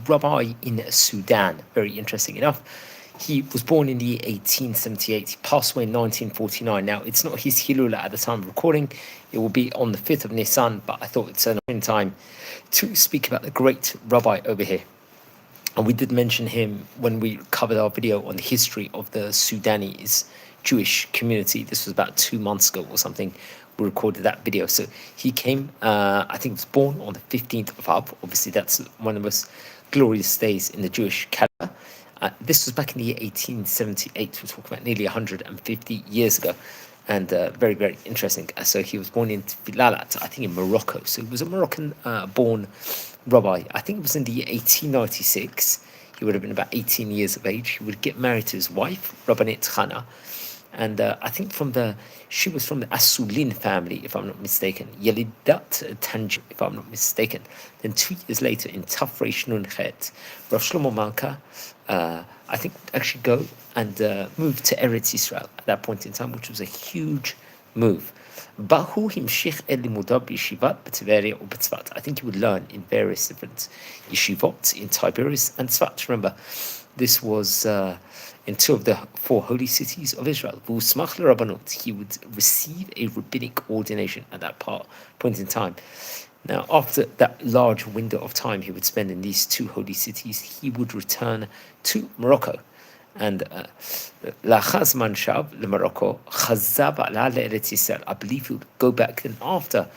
rabbi in Sudan. Very interesting enough. He was born in the year 1878. He passed away in 1949. Now, it's not his Hilula at the time of recording. It will be on the 5th of Nisan, but I thought it's an time to speak about the great rabbi over here. And we did mention him when we covered our video on the history of the Sudanese Jewish community. This was about 2 months ago or something. We recorded that video. So he came, I think he was born on the 15th of Av. Obviously, that's one of the most glorious days in the Jewish calendar. This was back in the year 1878. We're talking about nearly 150 years ago. And very, very interesting. So he was born in Filalat, I think in Morocco. So he was a Moroccan-born rabbi. I think it was in the year 1896. He would have been about 18 years of age. He would get married to his wife, Rabbanit Chana. And I think she was from the Asulin family, if I'm not mistaken. Yelidat Tanj, if I'm not mistaken. Then 2 years later, in Tafresh Nun Chet, Rabbi Shlomo Malka, I think, would actually go and move to Eretz Israel at that point in time, which was a huge move. Bahu himshich el limudav b'yeshivat b'Tiberia or b'Tzvat. I think he would learn in various different yeshivot in Tiberias and Tzvat. Remember, this was in 2 of the 4 holy cities of Israel. V'usmach l'rabbanut. He would receive a rabbinic ordination at that point in time. Now, after that large window of time he would spend in these 2 holy cities, he would return to Morocco. And Lachazman Shab Morocco, Chazab ala Eretz Yisrael. I believe he would go back then after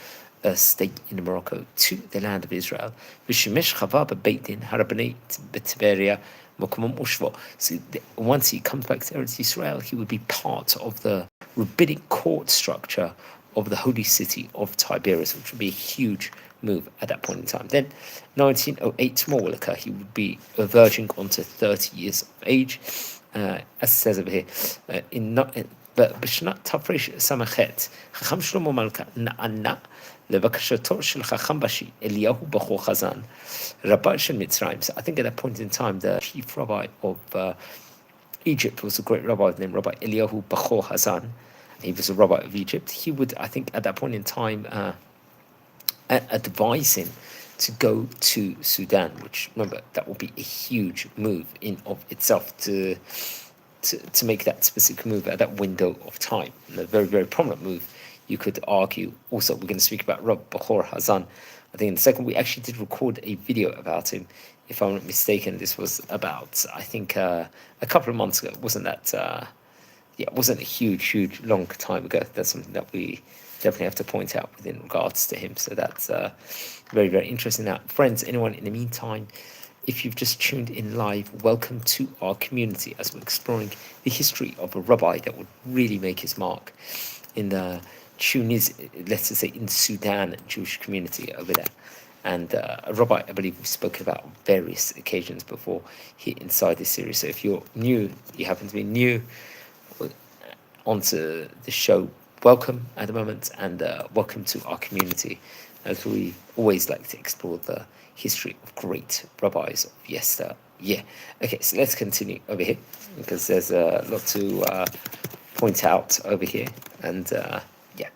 a stay in Morocco to the land of Israel. V'shemesh chava b'beit din harabnei b'Tiberia mokomom ushvo. So once he comes back to Eretz Yisrael, he would be part of the rabbinic court structure of the holy city of Tiberias, which would be a huge move at that point in time. Then 1908 Mawlaka, he would be verging onto 30 years of age, as it says over here. But Bishnat Tafresh Samachet, Chacham Shlomo Malka Na'ana לבקשתו של חכם בשי, אליהו בחור חזן, רבה של מצרים. So I think at that point in time, the chief rabbi of Egypt was a great rabbi named Rabbi Eliyahu Bachor Hazan. He was a rabbi of Egypt. He would, I think, at that point in time, advise him to go to Sudan, which, remember, that will be a huge move in of itself to make that specific move at that window of time. And a very, very prominent move, you could argue. Also, we're going to speak about Rabbi Bachor Hazan. I think in the second, we actually did record a video about him. If I'm not mistaken, this was about, I think, a couple of months ago. Wasn't that... it wasn't a huge, long time ago. That's something that we definitely have to point out within regards to him. So that's very, very interesting. Now, friends, anyone in the meantime, if you've just tuned in live, welcome to our community as we're exploring the history of a rabbi that would really make his mark in the Tunis, let's just say in the Sudan Jewish community over there. And a rabbi, I believe we've spoken about on various occasions before here inside this series. So if you're new, you happen to be new onto the show, welcome at the moment, and welcome to our community, as we always like to explore the history of great rabbis of yesteryear. Yeah. Okay, so let's continue over here, because there's a lot to point out over here, and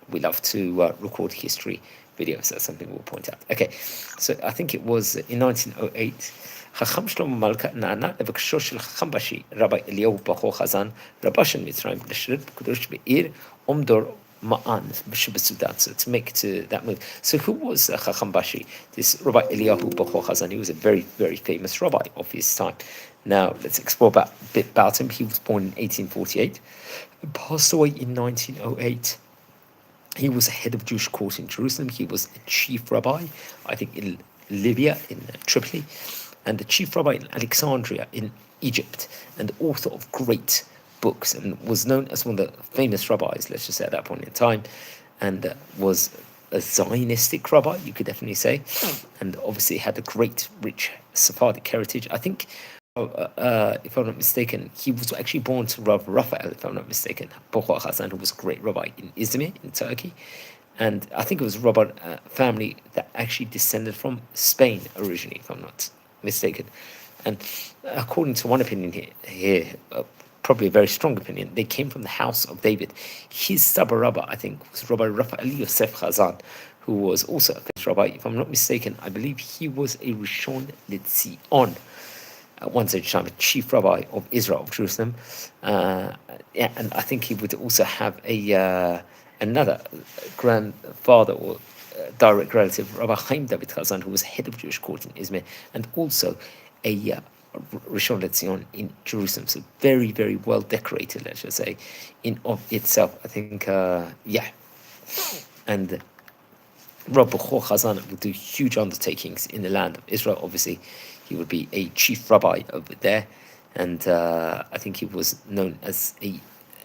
we love to record history videos. That's something we'll point out. Okay, so I think it was in 1908, חכם שלמה מלכה נענה לבקשו של חכם בשי, רבי אליהו בחור חזן, רבה של מצרים, לשרת בקדוש בעיר אומדור מען שבסודן. So to make to that move. So who was חכם בשי? This Rabbi Eliyahu Bachor Hazan. He was a very, very famous rabbi of his time. Now, let's explore a bit about him. He was born in 1848 and passed away in 1908. He was a head of Jewish court in Jerusalem. He was a chief rabbi, I think, in Libya, in Tripoli, and the chief rabbi in Alexandria in Egypt, and the author of great books, and was known as one of the famous rabbis, let's just say, at that point in time, and was a Zionistic rabbi, you could definitely say, and obviously had a great, rich Sephardic heritage. I think, if I'm not mistaken, he was actually born to Rav Raphael, if I'm not mistaken, Bachor Hazan, who was a great rabbi in Izmir, in Turkey. And I think it was a rabbi family that actually descended from Spain originally, if I'm not mistaken. And according to one opinion here, probably a very strong opinion, they came from the house of David. His Sabba Rabba, I think, was Rabbi Raphael Yosef Hazan, who was also a famous rabbi. If I'm not mistaken, I believe he was a Rishon LeZion, at one stage time, a chief rabbi of Israel, of Jerusalem. And I think he would also have another grandfather or direct relative, Rabbi Chaim David Chazan, who was head of Jewish court in Izmir, and also a Rishon LeZion in Jerusalem. So very, very well decorated, let's just say, in of itself. I think, and Rabbi Chazan would do huge undertakings in the land of Israel. Obviously, he would be a chief rabbi over there, and I think he was known as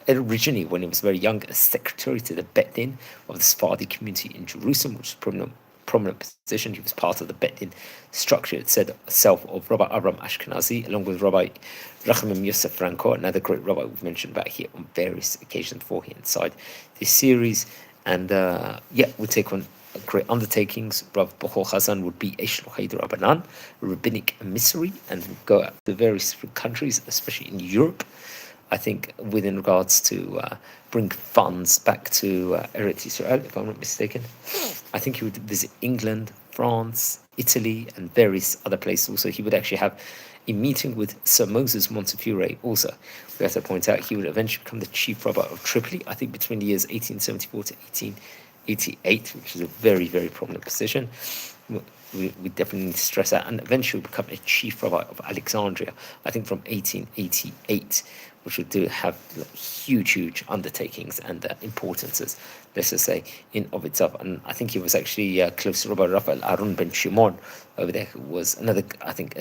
originally, when he was very young, as secretary to the Bet Din of the Sephardi community in Jerusalem, which is a prominent position. He was part of the Bet Din structure itself of Rabbi Abraham Ashkenazi, along with Rabbi Rachamim Yosef Franco, another great rabbi we've mentioned back here on various occasions before here inside this series. And we'll take on great undertakings. Rav Bechor Chazan would be a Shlochei Rabbanan, rabbinic emissary, and go out to various countries, especially in Europe, I think, within regards to bring funds back to Eretz Israel, if I'm not mistaken. I think he would visit England, France, Italy, and various other places. Also, he would actually have a meeting with Sir Moses Montefiore also. We have to point out he would eventually become the chief rabbi of Tripoli, I think between the years 1874 to 1888, which is a very, very prominent position. We definitely need to stress that, and eventually become a chief rabbi of Alexandria, I think from 1888, which would have huge undertakings and importances, let's just say, in of itself. And I think he was actually close to Rabbi Raphael Aaron ben Shimon over there, who was another, I think,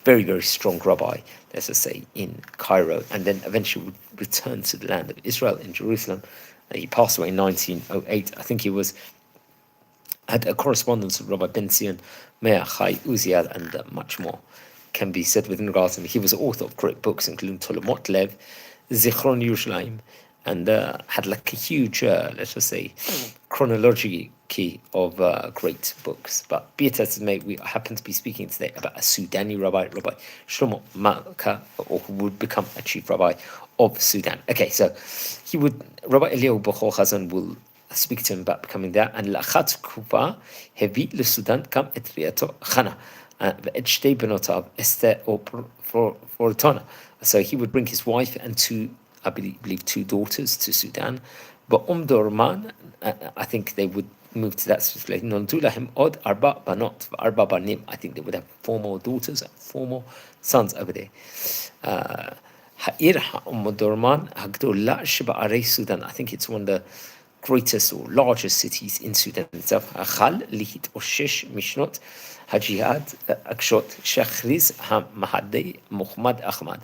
very, very strong rabbi, let's just say, in Cairo, and then eventually would return to the land of Israel in Jerusalem. He passed away in 1908. I think he had a correspondence with Rabbi Ben Zion, Meir Chai Uziel, and much more can be said with regards to him. He was the author of great books, including Tolomot Lev, Zichron Yerushalayim, and had like a huge, let's just say, chronology of great books. But be it as it may, we happen to be speaking today about a Sudani rabbi, Rabbi Shlomo Malka, or who would become a chief rabbi of Sudan. Okay, so Rabbi Eliyahu Bechor Chazan will speak to him about becoming that, and Lachat Kufa Hevi LeSudan Kam Et Riato Chana ואת שתי בנותיו, אסתר ופורטונה. So he would bring his wife and I believe two daughters to Sudan. But Dorman, I think they would move to that specific. נולדו להם עוד 4 בנות ו4 בנים. I think they would have 4 more daughters and 4 more sons over there. העיר דורמן הגדולה שבערי סודן. I think it's one of the greatest or largest cities in Sudan itself. החל להתאושש משנות הג'יהאד הקשות שהכריז המהדי מוחמד אחמד.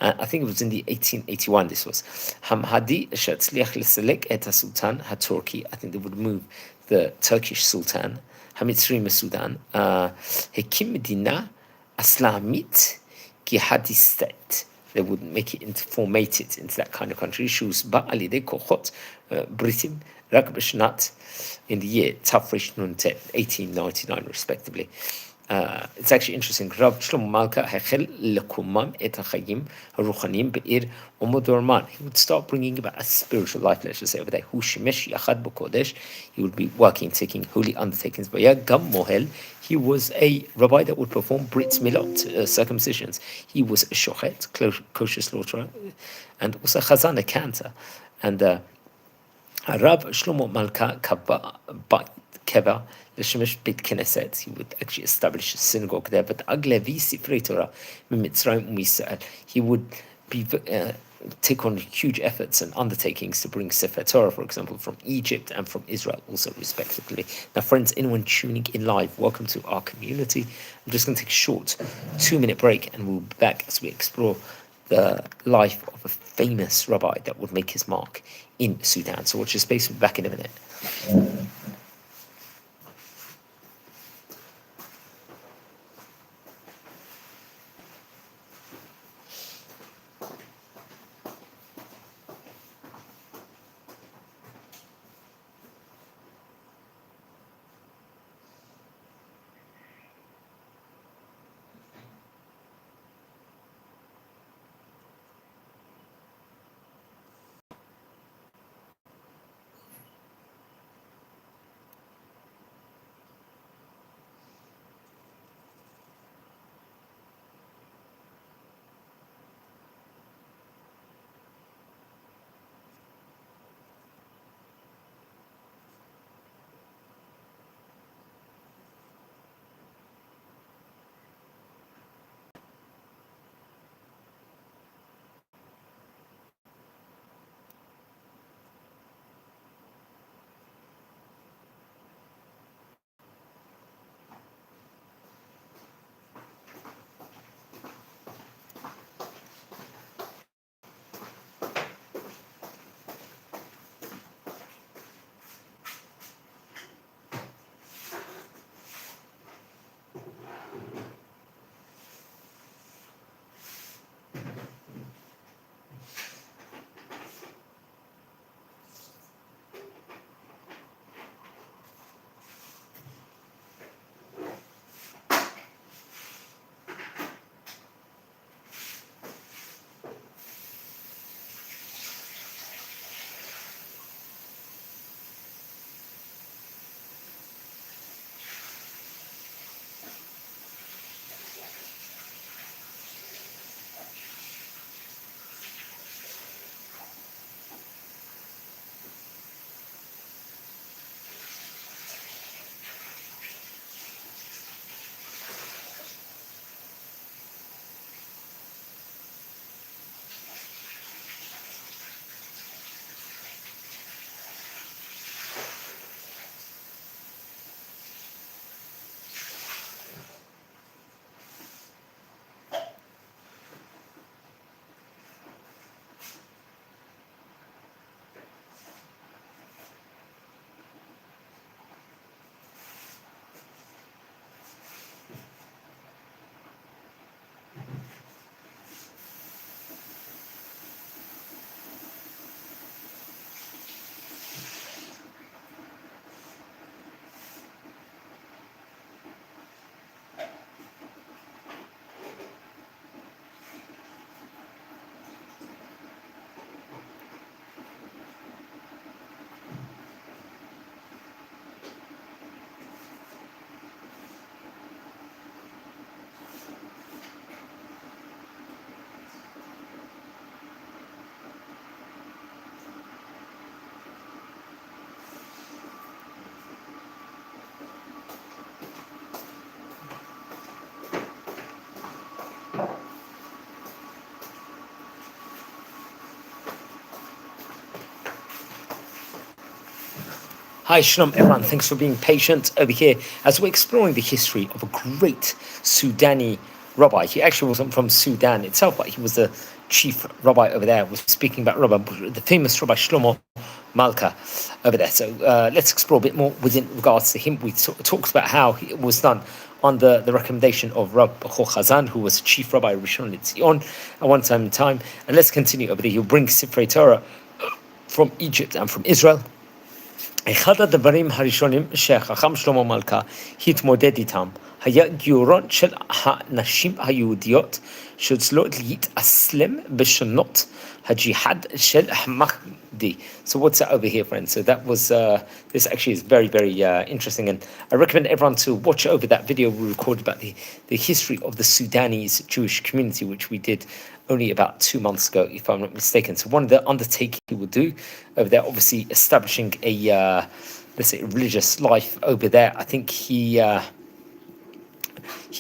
I think it was in the 1881 this was. המהדי שהצליח לסלק את הסולטן הטורקי, I think they would move the Turkish Sultan, המצרי מסודן, הקים מדינה אסלאמית גיהאדיסטית. They would formate it into that kind of country. שהוסבה על ידי כוחות בריטים רק בשנת, in the year תר"ן 1899 respectively. It's actually interesting. רב שלמה מלכה החל לקומם את החיים הרוחניים בעיר דורמן. He would start bringing about a spiritual life, let's just say over there. הוא שימש יחד בקודש. He would be working, taking holy undertakings. והיה גם מוהל. He was a rabbi that would perform brit milot, circumcisions. He was a shochet, kosher slaughterer, and also chazan, a cantor. And Rab Shlomo Malka Keva L'Shemesh Beit Knesset. He would actually establish a synagogue there. But Aglevi Sifrei Torah Mitzrayim U'Yisrael. He would take on huge efforts and undertakings to bring Sefer Torah, for example, from Egypt and from Israel, also respectively. Now, friends, anyone tuning in live, welcome to our community. I'm just going to take a short 2-minute break, and we'll be back as we explore the life of a famous rabbi that would make his mark in Sudan. So watch your space. We'll be back in a minute. Hi, Shalom, everyone. Thanks for being patient over here as we're exploring the history of a great Sudani rabbi. He actually wasn't from Sudan itself, but he was the chief rabbi over there. We're speaking about the famous Rabbi Shlomo Malka over there. So let's explore a bit more within regards to him. We talked about how it was done under the recommendation of Rabbi Chazan, who was chief rabbi of Rishon LeZion at one time in time. And let's continue over there. He'll bring Sifrei Torah from Egypt and from Israel. אחד הדברים הראשונים שחכם שלמה מלכה התמודד איתם היה גיורון של הנשים היהודיות שרצו להתאסלם בשונות הג'יהאד של המהדי. So what's that over here, friends? So that was, this actually is very, very interesting, and I recommend everyone to watch over that video we recorded about the history of the Sudanese Jewish community, which we did only about 2 months ago, if I'm not mistaken. So one of the undertakings he will do over there, obviously establishing a, let's say, religious life over there. I think he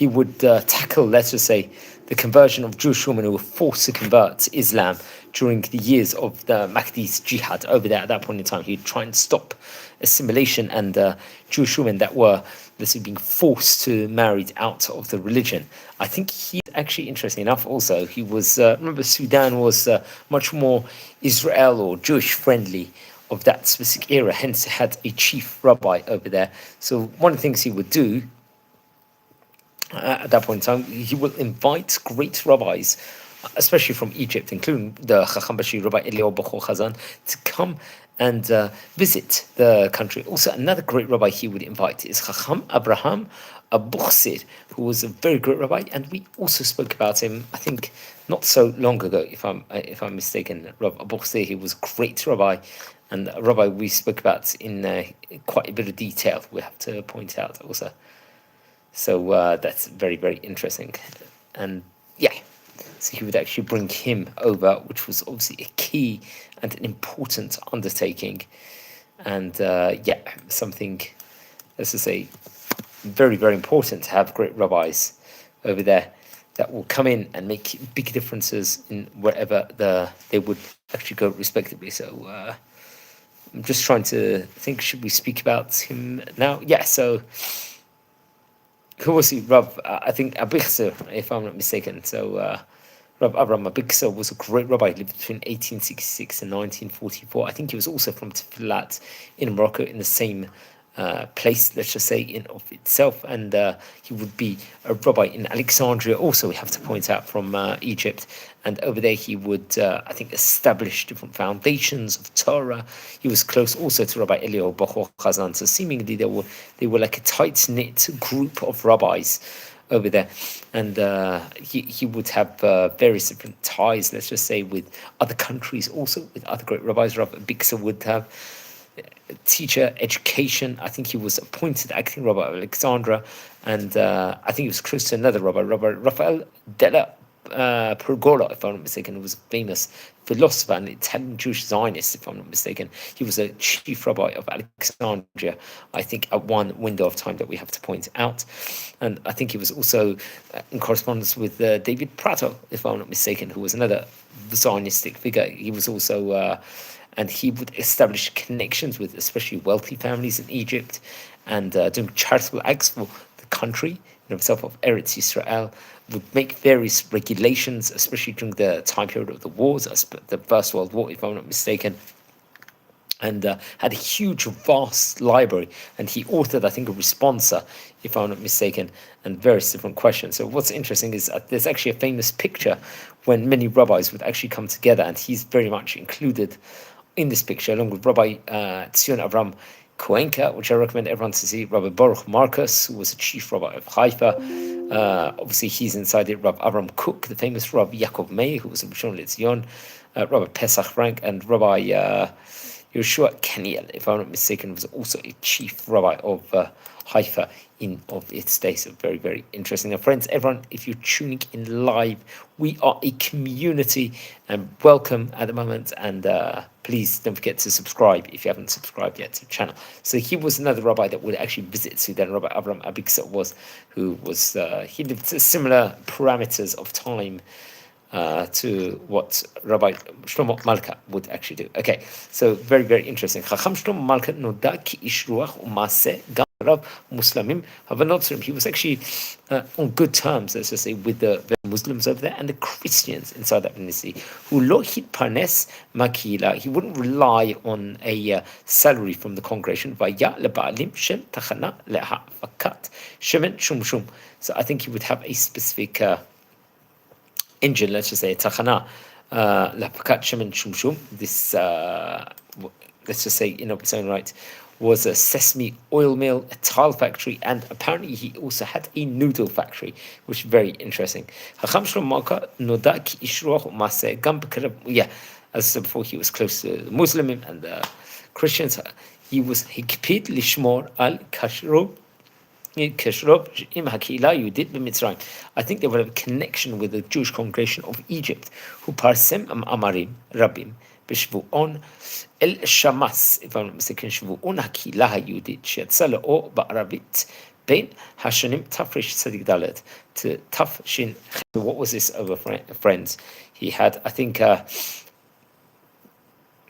would tackle, let's just say, the conversion of Jewish women who were forced to convert to Islam during the years of the Mahdi's jihad over there. At that point in time, he'd try and stop assimilation and Jewish women that were, let's say, being forced to marry out of the religion. I think he actually, interesting enough, also, he was, remember, Sudan was much more Israel or Jewish friendly of that specific era, hence had a chief rabbi over there. So one of the things he would do at that point in time, he will invite great rabbis, especially from Egypt, including the Chacham Bashi, Rabbi Eliyahu Bachor Chazan, to come and visit the country. Also, another great rabbi he would invite is Chacham Abraham Abuchsir, who was a very great rabbi, and we also spoke about him, I think, not so long ago, if I'm mistaken. Rabbi Abuchsir, he was a great rabbi, and a rabbi we spoke about in quite a bit of detail, we have to point out also. So that's very, very interesting. And yeah, so he would actually bring him over, which was obviously a key and an important undertaking. And yeah, something, let's just say, very, very important to have great rabbis over there that will come in and make big differences in wherever they would actually go respectively. So I'm just trying to think, should we speak about him now? Yeah, so who was he? I think Abichser, if I'm not mistaken. So Rav Avram Abichser was a great rabbi. He lived between 1866 and 1944. I think he was also from Tfilat in Morocco, in the same place, let's just say, in of itself. And he would be a rabbi in Alexandria also, we have to point out, from Egypt. And over there he would, I think, establish different foundations of Torah. He was close also to Rabbi Eliyahu Bachor Chazan. So seemingly they were like a tight-knit group of rabbis over there. And he would have various different ties, let's just say, with other countries, also with other great rabbis. Rabbi Abichser would have teacher education. I think he was appointed acting rabbi of Alexandria, and I think he was close to another rabbi, Rabbi Raphael della Pergola, if I'm not mistaken, who was a famous philosopher and Italian Jewish Zionist, if I'm not mistaken. He was a chief rabbi of Alexandria, I think, at one window of time that we have to point out. And I think he was also in correspondence with David Prato, if I'm not mistaken, who was another Zionistic figure. He was also and he would establish connections with especially wealthy families in Egypt, and doing charitable acts for the country in himself of Eretz Yisrael, would make various regulations, especially during the time period of the wars, the First World War, if I'm not mistaken, and had a huge, vast library. And he authored, I think, a responsa, if I'm not mistaken, and various different questions. So what's interesting is there's actually a famous picture when many rabbis would actually come together, and he's very much included in this picture, along with Rabbi Tzion Avram Koenka, which I recommend everyone to see, Rabbi Baruch Marcus, who was a chief rabbi of Haifa. Obviously, he's inside it, Rabbi Avram Cook, the famous Rabbi Yaakov Meir, who was in Rishon LeZion, Rabbi Pesach Rank, and Rabbi Yeshua Kaniel, if I'm not mistaken, was also a chief rabbi of Haifa in of its day. So very, very interesting. Now, friends, everyone, if you're tuning in live, we are a community, and welcome at the moment. And please don't forget to subscribe if you haven't subscribed yet to the channel. So he was another rabbi that would actually visit Sudan. Rabbi Avram Abichser was, who was he lived similar parameters of time to what Rabbi Shlomo Malka would actually do. Okay, so very, very interesting. Chacham Shlomo Malka noda ki ish ruach u'maseh gam rav Muslimim havanotzerim. He was actually on good terms, let's just say, with the Muslims over there and the Christians inside that ministry, who lo hit parnes makila. He wouldn't rely on a salary from the congregation. Vaya leba'alim shem tachana lehafakat shemen shum shum. So I think he would have a specific engine, let's just say, tachana, lapakat shemen shum shum. This, let's just say, in its own right, was a sesame oil mill, a tile factory, and apparently he also had a noodle factory, which is very interesting. Chacham Shlomo Malka noda ki ish ruach u'maseh gam b'kareb. Yeah, as I said before, he was close to the Muslim and the Christians. He hikpid lishmor al kashrov. I think they would have a connection with the Jewish congregation of Egypt, who parsem amarim rabim b'shvu'on el shamas, if I'm not mistaken, shvu'on הקהילה היהודית שיצא לאור בערבית בין השנים תפריש צדיק ד' to תש"ח. What was this over, friends? He had, I think,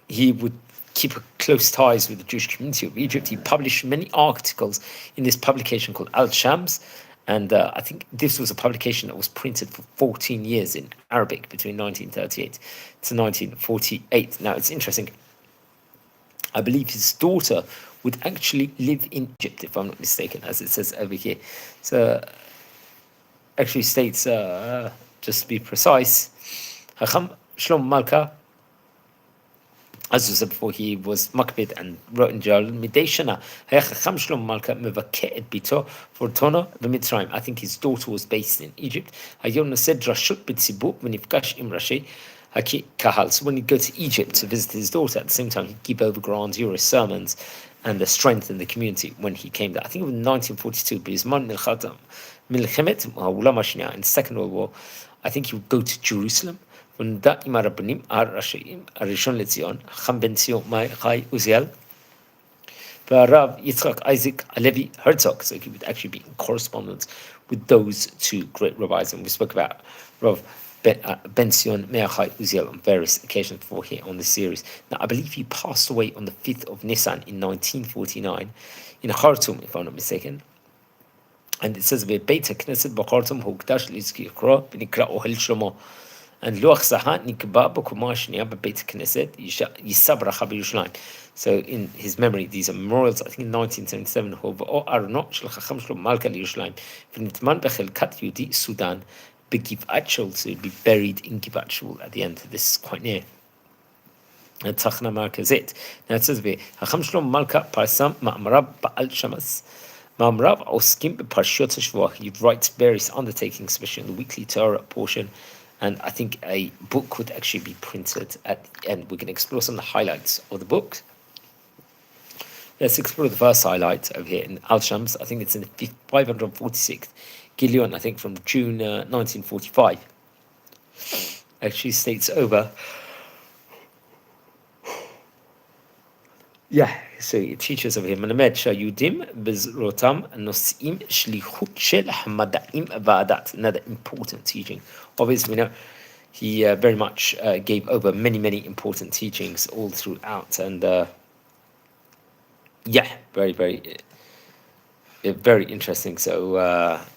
he would keep close ties with the Jewish community of Egypt. He published many articles in this publication called Al-Shams, and I think this was a publication that was printed for 14 years in Arabic between 1938 to 1948. Now, it's interesting. I believe his daughter would actually live in Egypt, if I'm not mistaken, as it says over here. So, actually states, just to be precise, Chacham Shlomo Malka, as I said before, he was makbid and wrote in journal. Midei shana היה חכם שלמה מלכה מבכה את ביתו פורטונה במצרים. I think his daughter was based in Egypt. היה נושא דרשות בציבור ונפגש עם ראשי הקהל. So when he'd go to Egypt to visit his daughter, at the same time he'd give over grandiose sermons and strengthen the community when he came there. I think it was 1942, בזמן מלחמת העולם השנייה, in the Second World War, I think he would go to Jerusalem. ונודע עם הרבנים הראשיים, הראשון לציון, חכם בן ציון חי עוזיאל, והרב יצחק אייזק הלוי הרצוג. So he would actually be in correspondence with those two great rabbis, and we spoke about Rav Ben Sion Me'achai Uziel on various occasions before here on this series. Now, I believe he passed away on the 5th of Nisan in 1949 in Khartoum, if I'm not mistaken. And it says, בבית הכנסת בחרטום הוקדש לזכרו ונקרא אוהל שלמה. And לוח זהה נקבע בקומה השנייה בבית הכנסת, יישא ברכה בירושלים. So in his memory, these are memorials, I think in 1977, הובאו ארונו של חכם שלמה מלכה לירושלים, ונטמן בחלקת יהודי סודאן, בגבעת שאול, so he'd be buried in גבעת שאול at the end. This is quite near. התחנה המרכזית. Now it says, חכם שלמה מלכה פרסם מאמריו בעל שמס. מאמריו עוסקים בפרשיות השבוע. He writes various undertakings, especially in the weekly Torah portion. And I think a book would actually be printed at the end. We can explore some of the highlights of the book. Let's explore the first highlight over here in Al-Shams. I think it's in the 546th Gillion, I think from June 1945. Actually states over. Yeah, so it teaches over here. מלמד שהיהודים בזרותם נושאים שליחות של המדעים והדת. Another important teaching. Obviously, we know he very much gave over many important teachings all throughout, and yeah, very interesting. So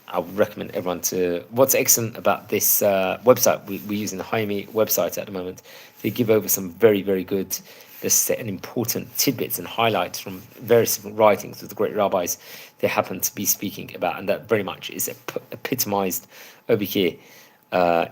I would recommend everyone to. What's excellent about this website, we're using the Jaime website at the moment. They give over some very good, let's say, and important tidbits and highlights from various different writings of the great rabbis they happen to be speaking about, and that very much is epitomized over here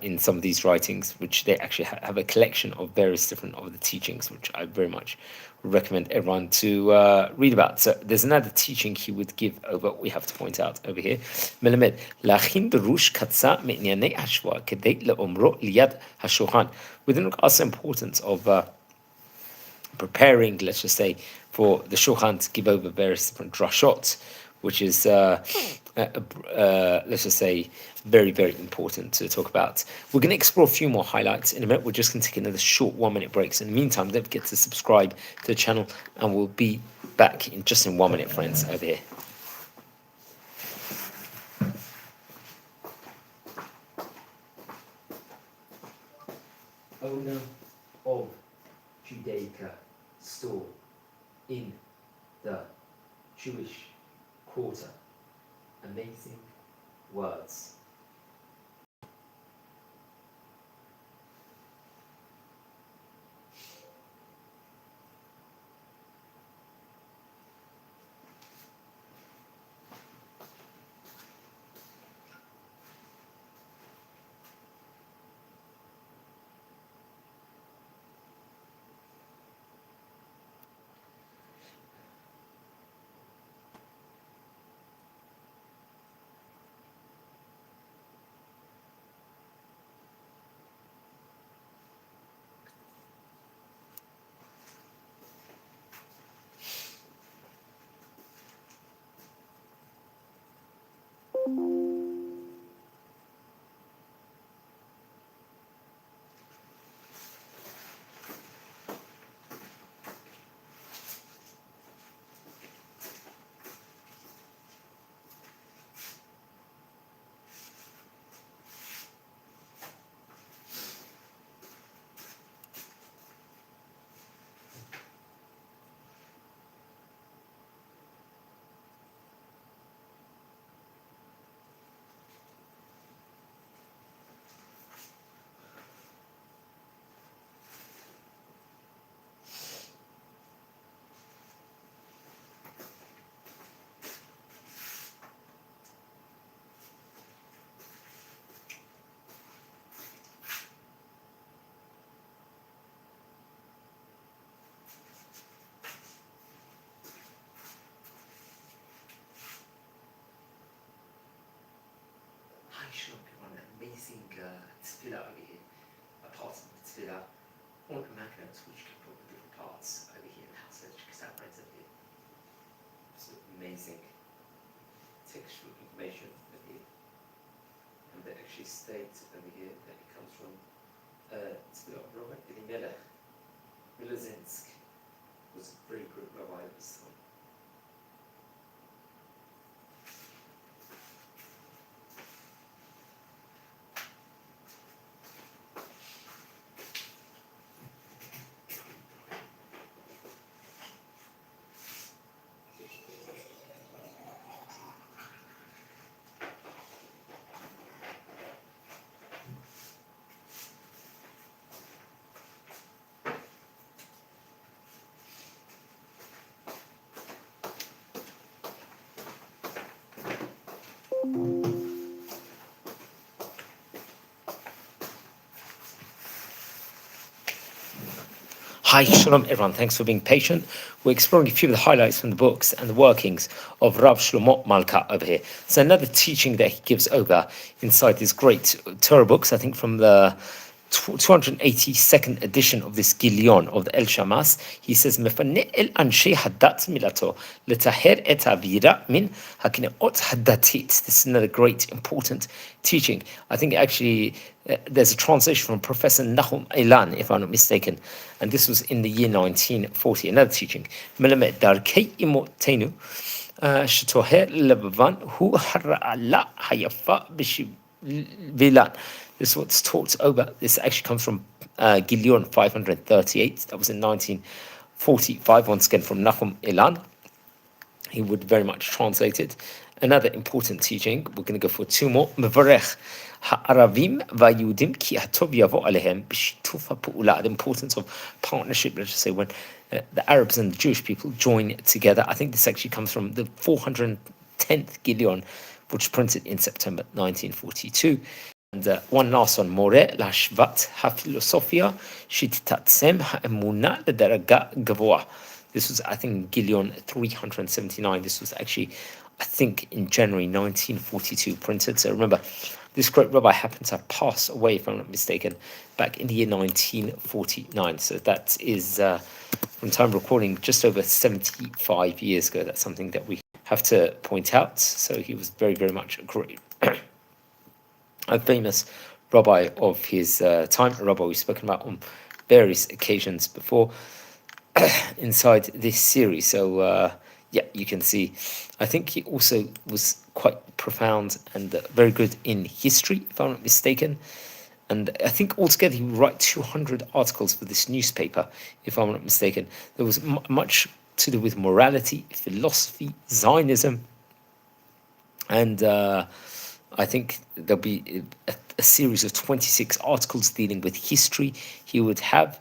in some of these writings, which they actually have a collection of various different of the teachings, which I very much recommend everyone to read about. So there's another teaching he would give over, we have to point out over here. מלמד, להכין דרוש קצה מענייני השבוע כדי לאומרו ליד השולחן. Within regards to the importance of preparing, let's just say, for the shulchan to give over various different drashot, which is, let's just say, very important to talk about. We're going to explore a few more highlights in a minute. We're just going to take another short 1-minute breaks. In the meantime, don't forget to subscribe to the channel, and we'll be back in just in 1 minute, friends, over here. owner of Judaica store in the Jewish quarter. Amazing words. An amazing tefillah over here, a part of the tefillah, all the magnets which can put the different parts over here in the house, because that right over here. So amazing textual information over here. And they actually state over here that it comes from tefillah of Rabbi Elimelech Milozinsk, was a very good rabbi of his time. Hi, Shalom everyone. Thanks for being patient. We're exploring a few of the highlights from the books and the workings of Rabbi Shlomo Malka over here. So another teaching that he gives over inside these great Torah books, I think from the 282nd edition of this Gilion of the El Shamas, he says, "Mefane el anshe hadat milato letaher et avira min hakneot hadatit." This is another great, important teaching. I think actually there's a translation from Professor Nahum Elan, if I'm not mistaken, and this was in the year 1940. Another teaching. Melamed darkei imotenu shetoher lebavan hu hara'ala hayafa b'shivilan. This is what's taught over. This actually comes from Gilion 538. That was in 1945, once again from Nahum Elan. He would very much translate it. Another important teaching, we're going to go for two more. Mevarech ha'aravim va'yudim ki hatov yavo alehem b'shituf ha'pu'ula. The importance of partnership, let's just say, when the Arabs and the Jewish people join together. I think this actually comes from the 410th Gilion, which was printed in September 1942. And one last one, More lashvat ha'filosofia shititatsem ha'emuna ledaraga gavoa. This was, I think, Gilion 379. This was actually, I think, in January 1942 printed. So remember, this great rabbi happened to pass away, if I'm not mistaken, back in the year 1949. So that is, from time of recording, just over 75 years ago. That's something that we have to point out. So he was very, very much a great, a famous rabbi of his time, a rabbi we've spoken about on various occasions before inside this series. So yeah, you can see, I think he also was quite profound and very good in history, if I'm not mistaken. And I think altogether he would write 200 articles for this newspaper, if I'm not mistaken. There was much to do with morality, philosophy, Zionism, and I think there'll be a series of 26 articles dealing with history he would have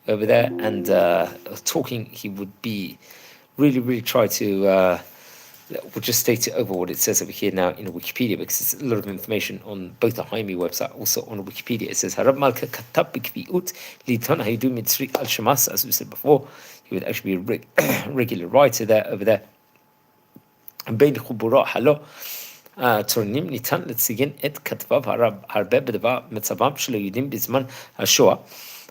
over there, and talking. He would be really try to. We'll just state it over what it says over here now in Wikipedia, because it's a lot of information on both the Jaime website, also on Wikipedia. It says, Harab Malka katab b'kvi'ut litan haydu mitzri al shamas, as we said before. He would actually be a regular writer there, over there. And bein khubura halo תורנים ניתן לציין את כתביו הרבה בדבר מצבם של היהודים בזמן השואה.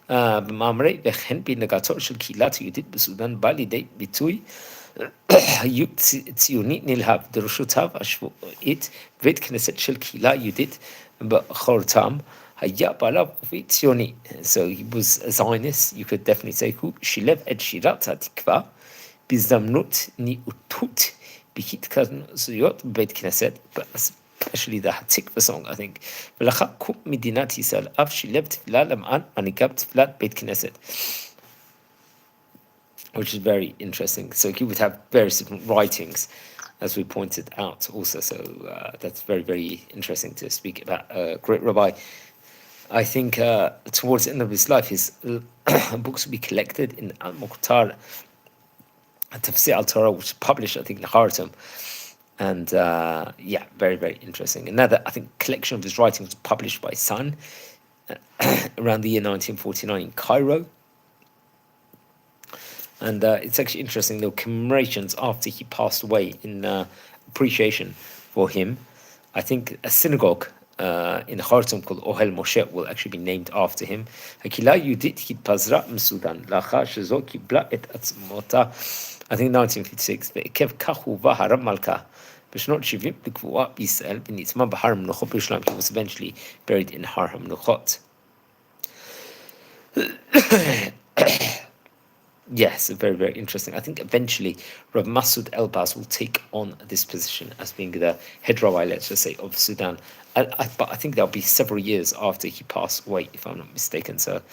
במאמרי וכן בהנהגתו של קהילת היהודית בסודאן בא לידי ביטוי ציוני נלהב. דרשותיו השבועית בית כנסת של קהילה יהודית בחורתם היה בעליו אופי ציוני. So he was a Zionist, you could definitely say, הוא שילב את שירת התקווה בהזדמנות נאותות בהתכנסויות בבית כנסת, especially the Hatikva song, I think. ולאחר קום מדינת ישראל אף שילב תפילה למען מנהיגה בתפילת בית כנסת. Which is very interesting. So he would have various different writings, as we pointed out also. So that's very interesting to speak about a great rabbi. I think towards the end of his life, his books will be collected in Al-Muqtar, Tafsir al-Torah, which is published, I think, in Khartoum. And very interesting. Another, I think, collection of his writings was published by his son around the year 1949 in Cairo. And it's actually interesting, there were commemorations after he passed away in appreciation for him. I think a synagogue in Khartoum called Ohel Moshe will actually be named after him. הקהילה היהודית התפזרה מסודאן לאחר שזו קיבלה את עצמאותה, I think 1956, ועקב כך הובא הרב מלכה בשנות 70 לקבורה בישראל ונטמא בהר המנוחות בירושלים. He was eventually buried in הר המנוחות. Yes, very interesting. I think eventually Rav Masoud Elbaz will take on this position as being the head rabbi, let's just say, of Sudan. But I think that'll be several years after he passed away, if I'm not mistaken. So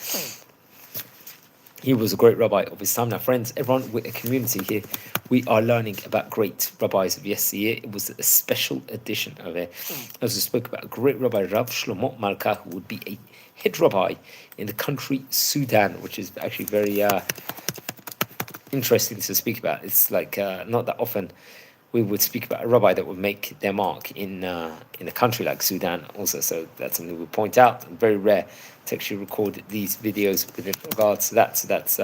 he was a great rabbi of his time. Now, friends, everyone, we're a community here. We are learning about great rabbis of yesteryear. It was a special edition of it. As we spoke about, a great rabbi, Rabbi Shlomo Malka, who would be a head rabbi in the country Sudan, which is actually very interesting to speak about. It's like not that often we would speak about a rabbi that would make their mark in a country like Sudan also. So that's something we point out. And very rare to actually record these videos with regards to that. So that's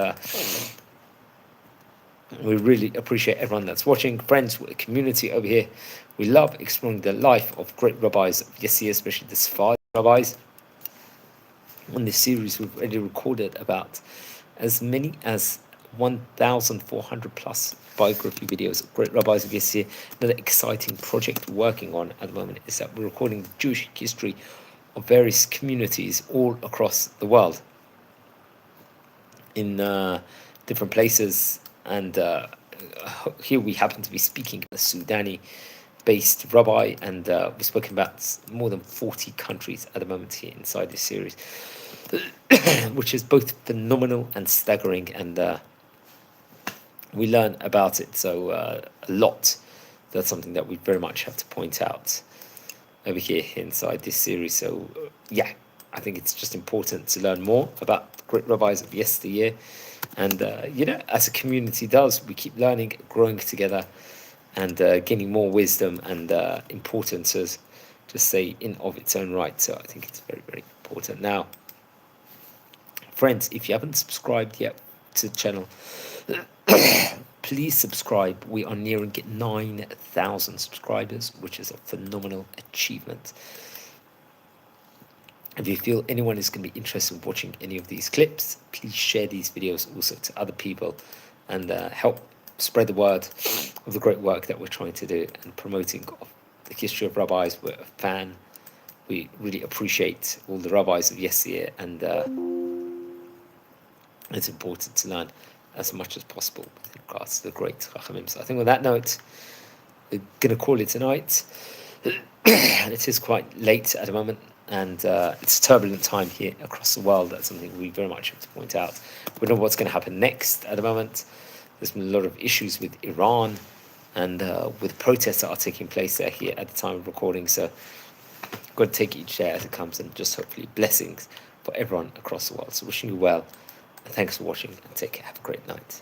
we really appreciate everyone that's watching. Friends, we're a community over here. We love exploring the life of great rabbis of yesteryear, especially the Sephardic rabbis. On this series, we've already recorded about as many as 1,400 plus biography videos of great rabbis of yesteryear. Another exciting project we're working on at the moment is that we're recording the Jewish history of various communities all across the world in different places. And here we happen to be speaking a Sudani-based rabbi, and we've spoken about more than 40 countries at the moment here inside this series, which is both phenomenal and staggering, and we learn about it so a lot. That's something that we very much have to point out over here inside this series. So I think it's just important to learn more about the great rabbis of yesteryear. And as a community does, we keep learning, growing together, and gaining more wisdom and importance, as just say, in of its own right. So I think it's very important. Now, friends, if you haven't subscribed yet to the channel, please subscribe. We are nearing 9,000 subscribers, which is a phenomenal achievement. If you feel anyone is going to be interested in watching any of these clips, please share these videos also to other people and help spread the word of the great work that we're trying to do and promoting of the history of rabbis. We're a fan. We really appreciate all the rabbis of yesteryear, and it's important to learn as much as possible with regards to the great Chachamim. So I think on that note, we're going to call it tonight. It is quite late at the moment. and it's a turbulent time here across the world. That's something we very much have to point out. We don't know what's going to happen next at the moment. There's been a lot of issues with Iran and with protests that are taking place there here at the time of recording. So got to take each day as it comes, and just hopefully blessings for everyone across the world. So wishing you well, and thanks for watching, and take care. Have a great night.